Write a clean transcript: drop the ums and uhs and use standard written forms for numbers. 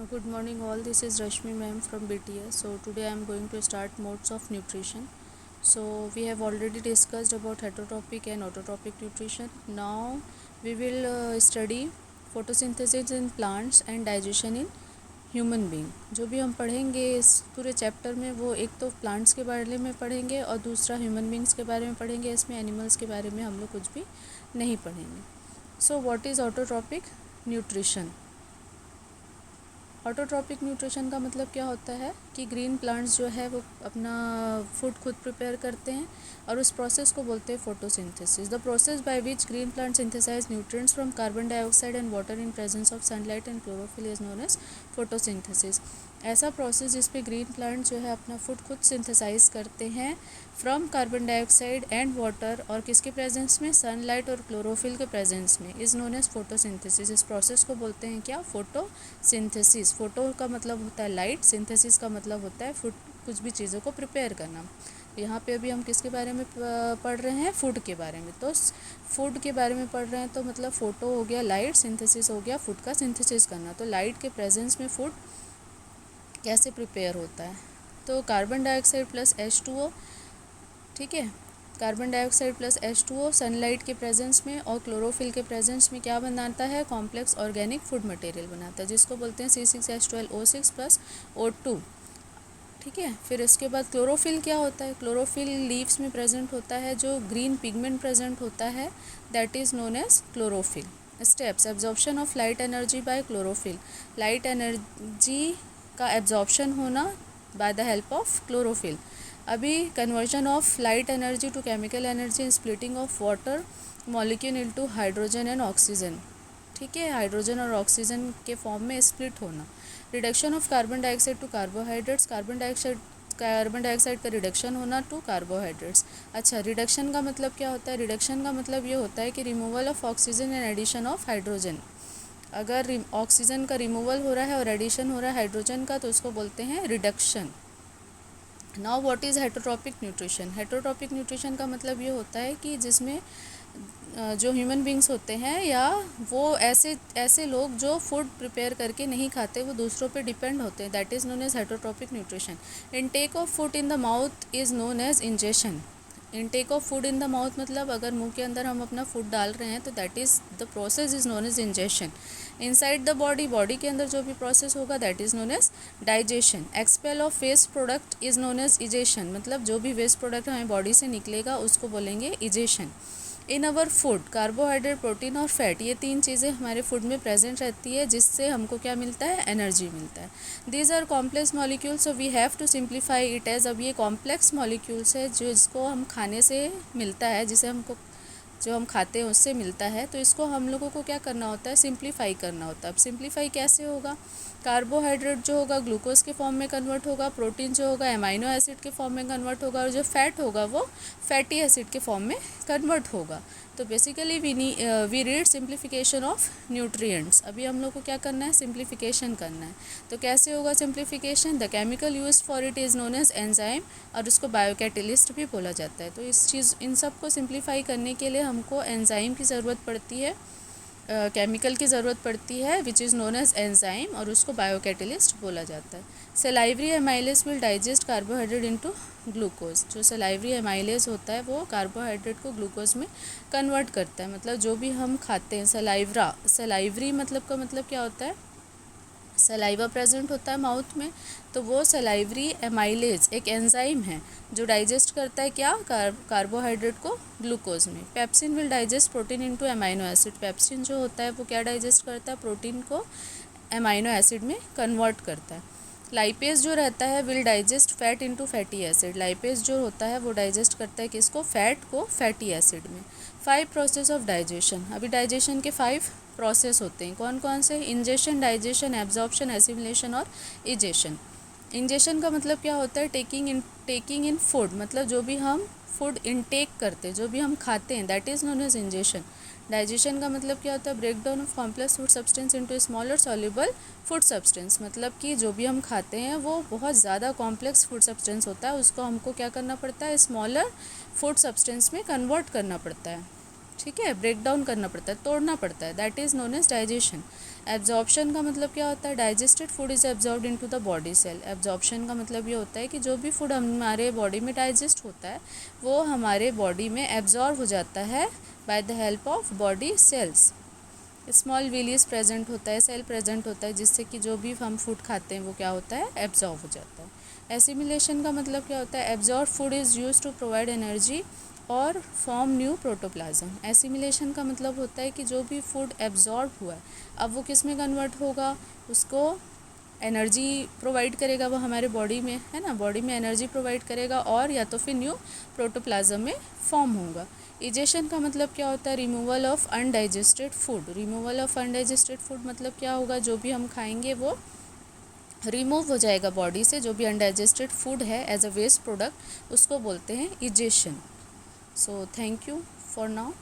Good morning all, this is Rashmi ma'am from BTS. So today I am going to start modes of nutrition. So we have already discussed about heterotropic and autotropic nutrition. Now we will study photosynthesis in plants and digestion in human being. जो भी हम पढ़ेंगे इस पूरे chapter में वो एक तो प्लांट्स के बारे में पढ़ेंगे और दूसरा ह्यूमन बीइंग्स के बारे में पढ़ेंगे. इसमें एनिमल्स के बारे में हम लोग कुछ भी नहीं पढ़ेंगे. So what is autotrophic nutrition? Autotrophic nutrition का मतलब क्या होता है कि ग्रीन प्लांट्स जो है वो अपना फूड खुद प्रिपेयर करते हैं और उस प्रोसेस को बोलते हैं photosynthesis. The process by which green plant synthesise nutrients from carbon dioxide and water in presence of sunlight and chlorophyll is known as photosynthesis. ऐसा प्रोसेस जिसपे ग्रीन प्लांट जो है अपना फूड खुद सिंथेसाइज करते हैं from carbon dioxide and water और किसके प्रेजेंस में? सनलाइट और क्लोरोफिल के प्रेजेंस में, इज नोन एज फोटोसिंथेसिस. इस प्रोसेस को बोलते हैं क्या? फोटोसिंथेसिस. फोटो का मतलब होता है लाइट, सिंथेसिस का मतलब होता है फूड, कुछ भी चीज़ों को प्रिपेयर करना. यहाँ पे अभी हम किसके बारे में पढ़ रहे हैं? फूड के बारे में. तो फूड के बारे में पढ़ रहे हैं तो मतलब फोटो हो गया लाइट, सिंथेसिस हो गया फूड का सिंथेसिस करना. तो लाइट के प्रेजेंस में फूड कैसे प्रिपेयर होता है? तो कार्बन डाइऑक्साइड प्लस H2O, ठीक है, carbon dioxide plus H2O sunlight के प्रेजेंस में और क्लोरोफिल के प्रेजेंस में क्या बनाता है? कॉम्प्लेक्स ऑर्गेनिक फूड मटेरियल बनाता है जिसको बोलते हैं C6H12O6 प्लस O2. ठीक है. फिर इसके बाद क्लोरोफिल क्या होता है? क्लोरोफिल लीव्स में प्रेजेंट होता है. जो ग्रीन पिगमेंट प्रेजेंट होता है that is known as chlorophyll. Steps: absorption of light energy by chlorophyll. Light energy का एब्जॉर्प्शन होना by the help of chlorophyll. अभी conversion of light energy to chemical energy in splitting of water molecule into hydrogen and oxygen. ठीक है, hydrogen और oxygen के form में split होना. Reduction of carbon dioxide to carbohydrates. Carbon dioxide का reduction होना to carbohydrates. अच्छा, reduction का मतलब क्या होता है? रिडक्शन का मतलब ये होता है कि removal of oxygen and addition of hydrogen. अगर ऑक्सीजन का रिमूवल हो रहा है और एडिशन हो रहा है हाइड्रोजन का तो उसको बोलते हैं reduction. Now what is heterotrophic nutrition? Heterotrophic nutrition का मतलब ये होता है कि जिसमें जो ह्यूमन बींग्स होते हैं या वो ऐसे लोग जो फूड प्रिपेयर करके नहीं खाते, वो दूसरों पे डिपेंड होते हैं, that is known as heterotrophic nutrition. Intake of food in the mouth is known as ingestion. Intake of food in the mouth मतलब अगर मुंह के अंदर हम अपना फूड डाल रहे हैं तो that is the process is known as ingestion. Inside the body के अंदर जो भी प्रोसेस होगा that is known as digestion. Expel of waste product is known as egestion. मतलब जो भी वेस्ट प्रोडक्ट हमें बॉडी से निकलेगा उसको बोलेंगे egestion. In our food carbohydrate, protein और फैट, ये तीन चीज़ें हमारे फूड में प्रेजेंट रहती है जिससे हमको क्या मिलता है? एनर्जी मिलता है. These are complex molecules, so we have to simplify it as. अब ये कॉम्प्लेक्स मॉलिक्यूल्स है जो इसको हम खाने से मिलता है, जिसे हमको जो हम खाते हैं उससे मिलता है. तो इसको हम लोगों को क्या करना होता है? सिंप्लीफाई करना होता है. अब सिंप्लीफाई कैसे होगा? कार्बोहाइड्रेट जो होगा ग्लूकोज के फॉर्म में कन्वर्ट होगा, प्रोटीन जो होगा एमाइनो एसिड के फॉर्म में कन्वर्ट होगा और जो फैट होगा वो फैटी एसिड के फॉर्म में कन्वर्ट होगा. तो basically we read simplification of nutrients. अभी हम लोग को क्या करना है? सिंप्लीफिकेशन करना है. तो कैसे होगा simplification? The chemical use for it is known as enzyme और उसको बायोकैटेलिस्ट भी बोला जाता है. तो इन सब को सिंप्लीफाई करने के लिए हमको एंजाइम की ज़रूरत पड़ती है, केमिकल की ज़रूरत पड़ती है which is known as enzyme और उसको बायोकैटेलिस्ट बोला जाता है. Salivary amylase will digest carbohydrate into glucose. जो सेलाइवरी एमाइलेज होता है वो कार्बोहाइड्रेट को ग्लूकोज में कन्वर्ट करता है. मतलब जो भी हम खाते हैं, सेलाइवरी मतलब का मतलब क्या होता है? सलाइवा प्रेजेंट होता है माउथ में, तो वो सलाइवरी एमाइलेज एक एंजाइम है जो डाइजेस्ट करता है क्या? कार्बोहाइड्रेट को ग्लूकोज में. Pepsin will digest protein into amino acid. Pepsin जो होता है वो क्या डाइजेस्ट करता है? प्रोटीन को एमाइनो एसिड में कन्वर्ट करता है. लाइपेज जो रहता है will digest fat into fatty acid. Lipase जो होता है वो डाइजेस्ट करता है किसको? फैट को फैटी एसिड में. 5 प्रोसेस ऑफ डाइजेशन. अभी डाइजेशन के 5 प्रोसेस होते हैं. कौन कौन से? इंजेशन, डाइजेशन, एब्जॉर्प्शन, एसिमिलेशन और इजेशन. इंजेशन का मतलब क्या होता है? Taking in food. मतलब जो भी हम फूड इनटेक करते हैं, जो भी हम खाते हैं, that is known as ingestion. Digestion का मतलब क्या होता है? Break down of complex food substance into smaller soluble food substance. मतलब कि जो भी हम खाते हैं वो बहुत ज़्यादा कॉम्प्लेक्स फूड सब्सटेंस होता है, उसको हमको क्या करना पड़ता है? स्मॉलर फूड सब्सटेंस में कन्वर्ट करना पड़ता है. ठीक है, ब्रेक डाउन करना पड़ता है, तोड़ना पड़ता है, that is known as digestion. Absorption का मतलब क्या होता है, digested food is absorbed into the body cell. Absorption का मतलब ये होता है कि जो भी फूड हमारे बॉडी में डाइजेस्ट होता है वो हमारे बॉडी में एब्जॉर्ब हो जाता है by the help of body cells. Small villus present होता है, सेल प्रेजेंट होता है, जिससे कि जो भी हम फूड खाते हैं वो क्या होता है, एब्जॉर्ब हो जाता है। एसिमिलेशन का मतलब क्या होता है, absorb food is use to provide energy और फॉर्म न्यू प्रोटोप्लाज्म। एसिमिलेशन का मतलब होता है कि जो भी फूड एब्जॉर्ब हुआ है अब वो किस में कन्वर्ट होगा, उसको एनर्जी प्रोवाइड करेगा, वो हमारे बॉडी में है ना, बॉडी में एनर्जी प्रोवाइड करेगा और या तो फिर न्यू प्रोटोप्लाज्म में फॉर्म होगा। इजेशन का मतलब क्या होता है, removal of undigested food. Removal of undigested food मतलब क्या होगा, जो भी हम खाएंगे वो रिमूव हो जाएगा बॉडी से, जो भी अनडाइजेस्टेड फूड है एज अ वेस्ट प्रोडक्ट उसको बोलते हैं egestion. So thank you for now.